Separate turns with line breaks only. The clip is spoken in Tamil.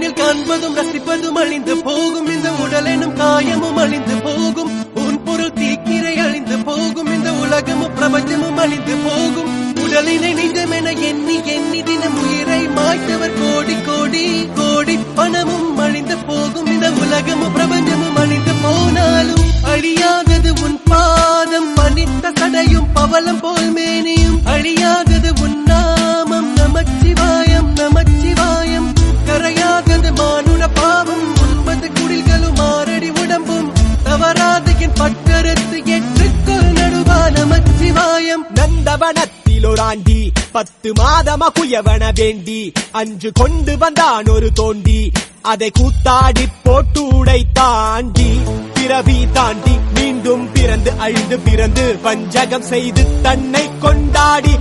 கண்ணில் காண்பதும் ரசிப்பதும் அழிந்து போகும், இந்த உடல் எனும் காயமும் அழிந்து போகும், உன் பொருள் தீக்கிரை அழிந்து போகும், இந்த உலகமும் பிரபஞ்சமும் அழிந்து போகும். உடலினை நிஜமென எண்ணி எண்ணி தினம் உயிரை மாய்த்தவர் கோடி கோடி கோடி, பணமும் அழிந்து போகும், இந்த உலகமும் பிரபஞ்சமும் அழிந்து போனாலும் அழியாதது உன் பாதம், பனித்த சடையும் பவளம் போல் மேனியும் அழியாதது உன் நாமம், நமச்சிவாயம் நமச்சிவாயம். கரையாதது மானுட பாவம், 9 குடில்களும் 6 அடி உடம்பும் தவறாத என் பட்டரத்து ஏற்றுக்கொள் நடுவா நமச்சிவாயம்.
நந்தவனத்தில் ஒரு ஆண்டி 10 மாதமா குயவன வேண்டி 5 கொண்டு வந்தான் ஒரு தோண்டி, அதை கூத்தாடி போட்டுடை தாண்டி பிறவி தாண்டி மீண்டும் பிறந்து அழிந்து பிறந்து வஞ்சகம் செய்து தன்னை கொண்டாடி